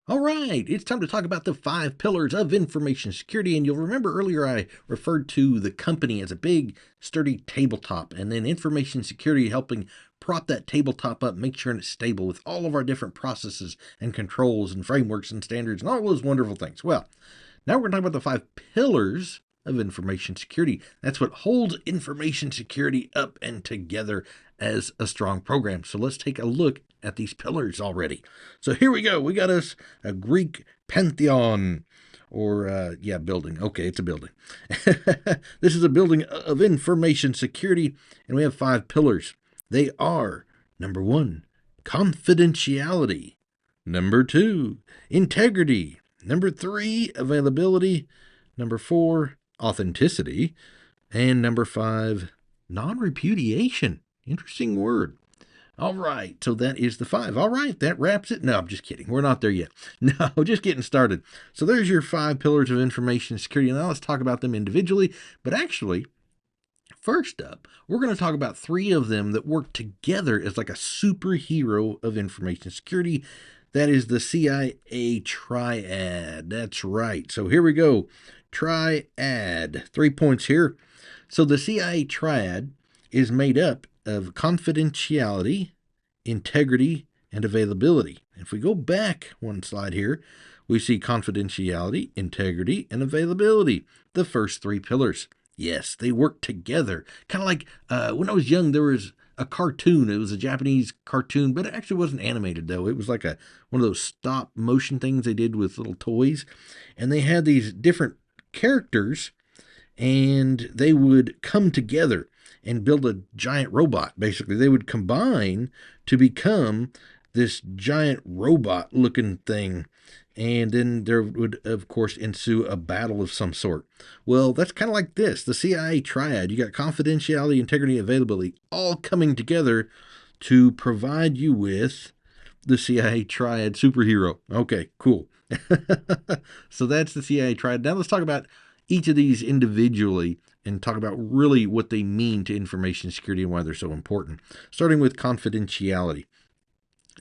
All right, it's time to talk about the 5 pillars of information security. And you'll remember earlier I referred to the company as a big, sturdy tabletop, and then information security helping prop that tabletop up, make sure it's stable with all of our different processes and controls and frameworks and standards and all those wonderful things. Well, now we're going to talk about the 5 pillars of information security. That's what holds information security up and together as a strong program. So let's take a look at these pillars already. So here we go. We got us a Greek pantheon, or building. Okay, it's a building. This is a building of information security, and we have 5 pillars. They are: number 1, confidentiality; number 2, integrity; number 3, availability; number 4, authenticity; and number 5, non-repudiation. Interesting word. All right, so that is the 5. All right, that wraps it. No, I'm just kidding. We're not there yet. No, just getting started. So there's your 5 pillars of information security. Now let's talk about them individually. But actually, first up, we're going to talk about 3 of them that work together as like a superhero of information security. That is the CIA Triad. That's right. So here we go. Triad. 3 points here. So the CIA Triad is made up of confidentiality, integrity, and availability. If we go back one slide here, we see confidentiality, integrity, and availability, the first 3 pillars. Yes, they work together. Kind of like when I was young, there was a cartoon. It was a Japanese cartoon, but it actually wasn't animated, though. It was like one of those stop motion things they did with little toys. And they had these different characters, and they would come together and build a giant robot. Basically, they would combine to become this giant robot-looking thing. And then there would, of course, ensue a battle of some sort. Well, that's kind of like this. The CIA Triad. You got confidentiality, integrity, availability, all coming together to provide you with the CIA Triad superhero. Okay, cool. So that's the CIA Triad. Now let's talk about each of these individually and talk about really what they mean to information security and why they're so important. Starting with confidentiality.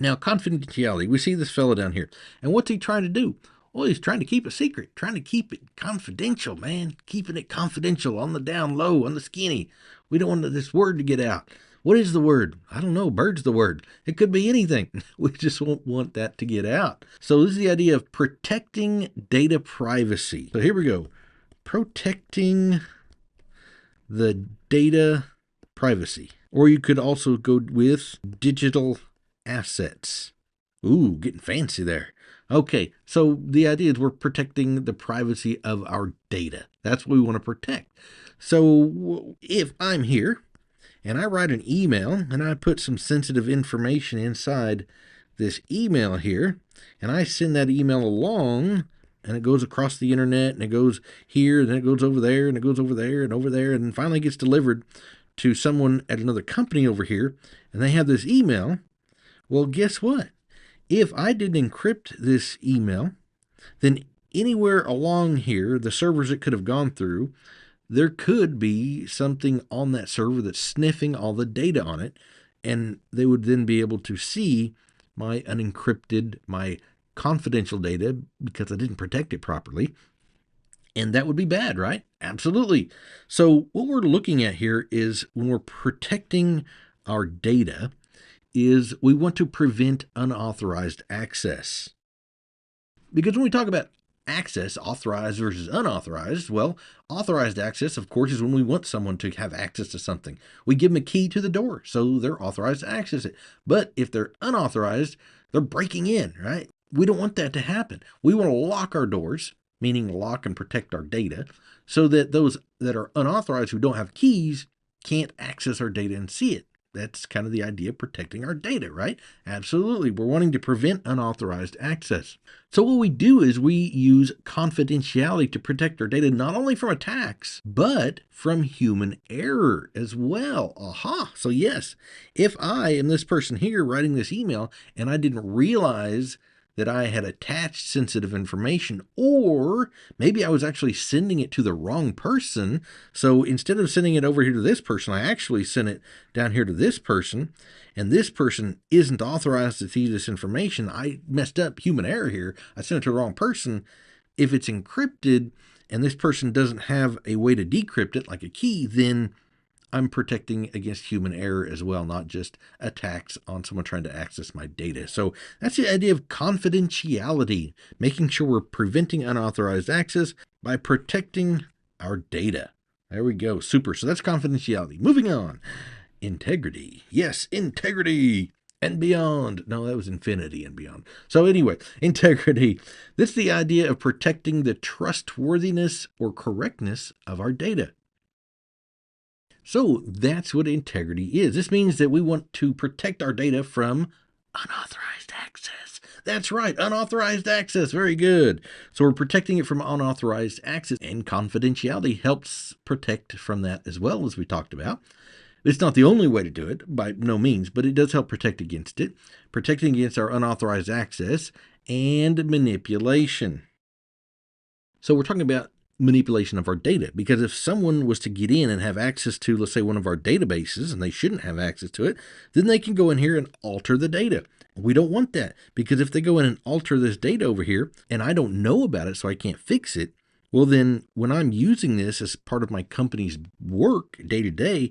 Now, confidentiality, we see this fellow down here. And what's he trying to do? Well, he's trying to keep a secret, trying to keep it confidential, man. Keeping it confidential, on the down low, on the skinny. We don't want this word to get out. What is the word? I don't know. Bird's the word. It could be anything. We just won't want that to get out. So this is the idea of protecting data privacy. So here we go. Protecting the data privacy. Or you could also go with digital assets. Ooh, getting fancy there. Okay, so the idea is we're protecting the privacy of our data. That's what we want to protect. So if I'm here and I write an email and I put some sensitive information inside this email here, and I send that email along, and it goes across the internet, and it goes here, and then it goes over there, and it goes over there, and over there, and then finally gets delivered to someone at another company over here, and they have this email. Well, guess what? If I didn't encrypt this email, then anywhere along here, the servers it could have gone through, there could be something on that server that's sniffing all the data on it, and they would then be able to see my unencrypted, my confidential data because I didn't protect it properly. And that would be bad, right? Absolutely. So what we're looking at here is when we're protecting our data is we want to prevent unauthorized access. Because when we talk about access, authorized versus unauthorized, well, authorized access, of course, is when we want someone to have access to something. We give them a key to the door, so they're authorized to access it. But if they're unauthorized, they're breaking in, right? We don't want that to happen. We want to lock our doors, meaning lock and protect our data, so that those that are unauthorized who don't have keys can't access our data and see it. That's kind of the idea of protecting our data, right? Absolutely. We're wanting to prevent unauthorized access. So what we do is we use confidentiality to protect our data, not only from attacks, but from human error as well. Aha. So yes, if I am this person here writing this email and I didn't realize that I had attached sensitive information, or maybe I was actually sending it to the wrong person. So instead of sending it over here to this person, I actually sent it down here to this person, and this person isn't authorized to see this information. I messed up, human error here. I sent it to the wrong person. If it's encrypted and this person doesn't have a way to decrypt it, like a key, then I'm protecting against human error as well, not just attacks on someone trying to access my data. So that's the idea of confidentiality, making sure we're preventing unauthorized access by protecting our data. There we go. Super. So that's confidentiality. Moving on. Integrity. Yes, integrity and beyond. No, that was infinity and beyond. So anyway, integrity. This is the idea of protecting the trustworthiness or correctness of our data. So that's what integrity is. This means that we want to protect our data from unauthorized access. That's right, unauthorized access. Very good. So we're protecting it from unauthorized access, and confidentiality helps protect from that as well, as we talked about. It's not the only way to do it, by no means, but it does help protect against it, protecting against our unauthorized access and manipulation. So we're talking about manipulation of our data, because if someone was to get in and have access to, let's say, one of our databases, and they shouldn't have access to it, then they can go in here and alter the data. We don't want that, because if they go in and alter this data over here and I don't know about it, so I can't fix it, well then when I'm using this as part of my company's work day to day,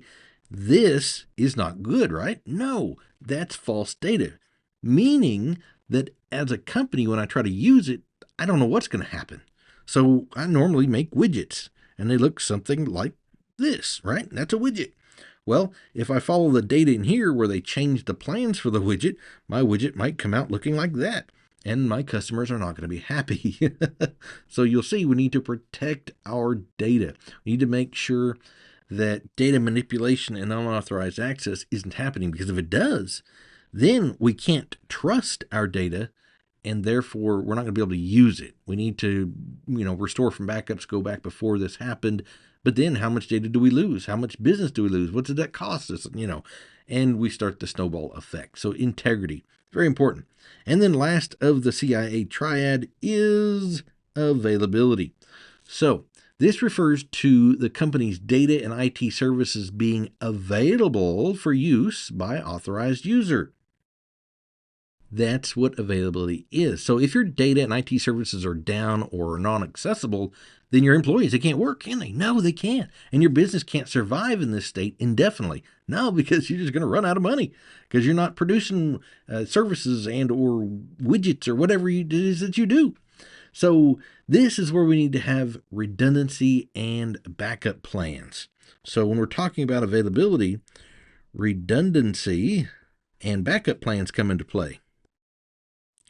this is not good, right? No, that's false data, meaning that as a company, when I try to use it, I don't know what's going to happen. So I normally make widgets, and they look something like this, right? That's a widget. Well, if I follow the data in here where they change the plans for the widget, my widget might come out looking like that, and my customers are not going to be happy. So you'll see we need to protect our data. We need to make sure that data manipulation and unauthorized access isn't happening, because if it does, then we can't trust our data, and therefore we're not going to be able to use it. We need to, restore from backups, go back before this happened. But then how much data do we lose? How much business do we lose? What did that cost us? And we start the snowball effect. So integrity, very important. And then last of the CIA Triad is availability. So this refers to the company's data and IT services being available for use by authorized user. That's what availability is. So if your data and IT services are down or non-accessible, then your employees, they can't work, can they? No, they can't. And your business can't survive in this state indefinitely. No, because you're just going to run out of money because you're not producing services and or widgets or whatever it is that you do. So this is where we need to have redundancy and backup plans. So when we're talking about availability, redundancy and backup plans come into play.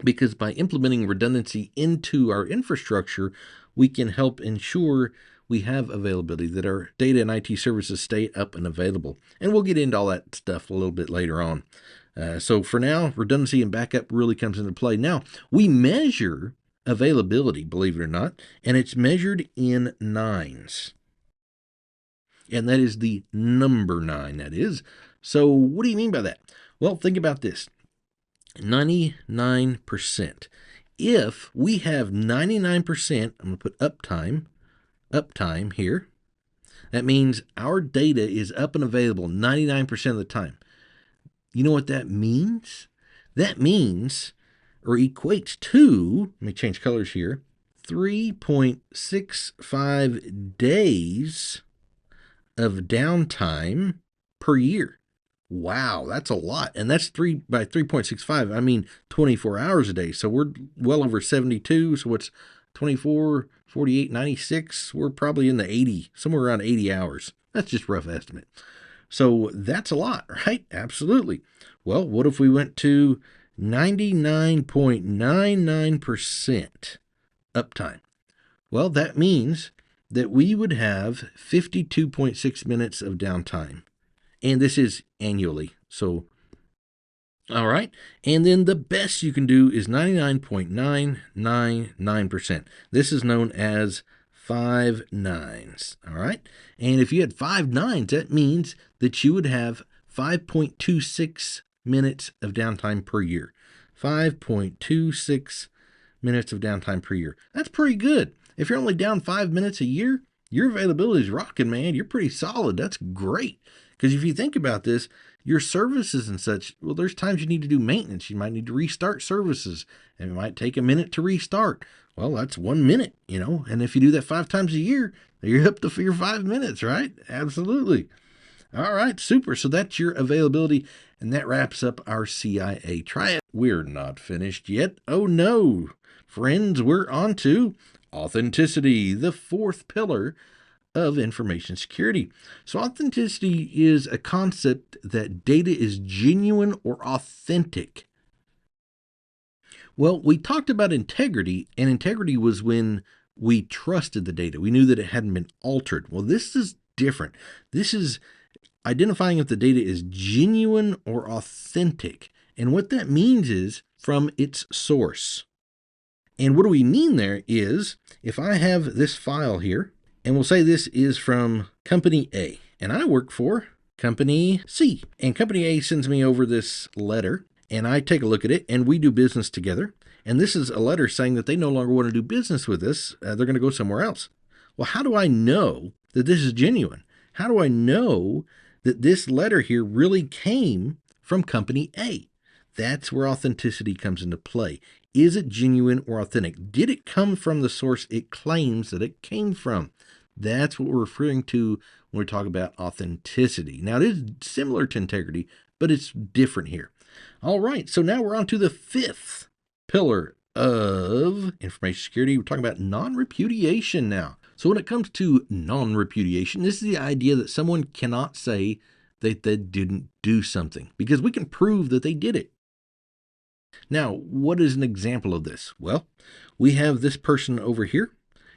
Because by implementing redundancy into our infrastructure, we can help ensure we have availability, that our data and IT services stay up and available. And we'll get into all that stuff a little bit later on. So for now, redundancy and backup really comes into play. Now, we measure availability, believe it or not, and it's measured in nines. And that is the number 9, that is. So what do you mean by that? Well, think about this. 99%. If we have 99%, I'm going to put uptime here. That means our data is up and available 99% of the time. You know what that means? That means, or equates to, let me change colors here, 3.65 days of downtime per year. Wow, that's a lot. And that's 3.65, I mean 24 hours a day. So we're well over 72. So what's 24, 48, 96? We're probably in the 80, somewhere around 80 hours. That's just a rough estimate. So that's a lot, right? Absolutely. Well, what if we went to 99.99% uptime? Well, that means that we would have 52.6 minutes of downtime. And this is annually. So, all right. And then the best you can do is 99.999%. This is known as 5 nines. All right. And if you had 5 nines, that means that you would have 5.26 minutes of downtime per year. 5.26 minutes of downtime per year. That's pretty good. If you're only down 5 minutes a year, your availability is rocking, man. You're pretty solid. That's great. Because if you think about this, your services and such, well, there's times you need to do maintenance. You might need to restart services, and it might take a minute to restart. Well, that's 1 minute, and if you do that 5 times a year, you're up to your 5 minutes, right? Absolutely. All right, super. So that's your availability, and that wraps up our CIA Triad. We're not finished yet. Oh no, friends, we're on to authenticity, the fourth pillar of information security. So authenticity is a concept that data is genuine or authentic. Well, we talked about integrity, and integrity was when we trusted the data. We knew that it hadn't been altered. Well, this is different. This is identifying if the data is genuine or authentic. And what that means is from its source. And what do we mean there is, if I have this file here, and we'll say this is from Company A, and I work for Company C, and Company A sends me over this letter, and I take a look at it, and we do business together, and this is a letter saying that they no longer want to do business with us. They're going to go somewhere else. Well, how do I know that this is genuine? How do I know that this letter here really came from Company A? That's where authenticity comes into play. Is it genuine or authentic? Did it come from the source it claims that it came from? That's what we're referring to when we talk about authenticity. Now, it is similar to integrity, but it's different here. All right, so now we're on to the fifth pillar of information security. We're talking about non-repudiation now. So when it comes to non-repudiation, this is the idea that someone cannot say that they didn't do something because we can prove that they did it. Now, what is an example of this? Well, we have this person over here,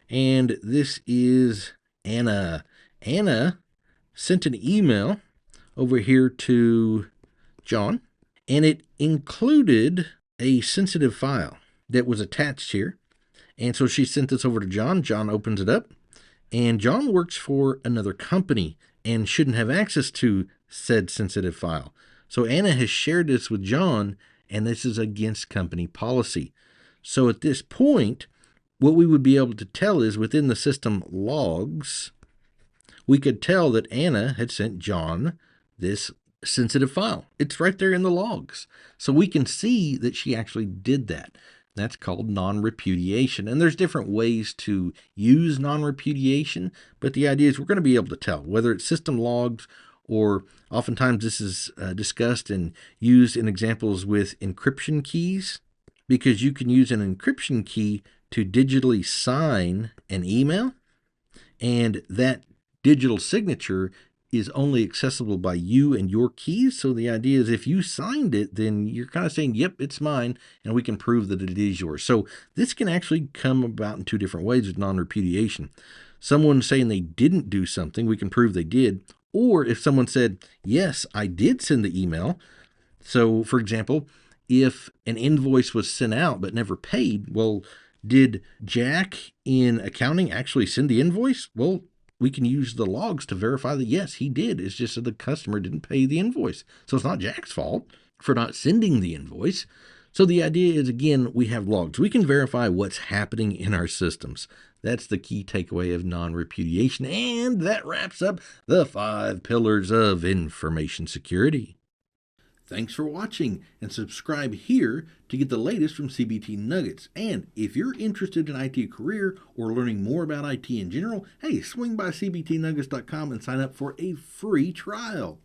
and this is Anna. Anna sent an email over here to John, and it included a sensitive file that was attached here. And so she sent this over to John. John opens it up, and John works for another company and shouldn't have access to said sensitive file. So Anna has shared this with John, and this is against company policy. So at this point, what we would be able to tell is within the system logs, we could tell that Anna had sent John this sensitive file. It's right there in the logs. So we can see that she actually did that. That's called non-repudiation. And there's different ways to use non-repudiation, but the idea is we're going to be able to tell whether it's system logs or oftentimes this is discussed and used in examples with encryption keys, because you can use an encryption key to digitally sign an email, and that digital signature is only accessible by you and your keys. So the idea is if you signed it, then you're kind of saying, yep, it's mine, and we can prove that it is yours. So this can actually come about in two different ways with non-repudiation. Someone saying they didn't do something, we can prove they did. Or if someone said, yes, I did send the email. So for example, if an invoice was sent out but never paid, well, did Jack in accounting actually send the invoice? Well, we can use the logs to verify that, yes, he did. It's just that the customer didn't pay the invoice. So it's not Jack's fault for not sending the invoice. So the idea is, again, we have logs. We can verify what's happening in our systems. That's the key takeaway of non-repudiation. And that wraps up the 5 pillars of information security. Thanks for watching, and subscribe here to get the latest from CBT Nuggets. And if you're interested in IT career or learning more about IT in general, hey, swing by cbtnuggets.com and sign up for a free trial.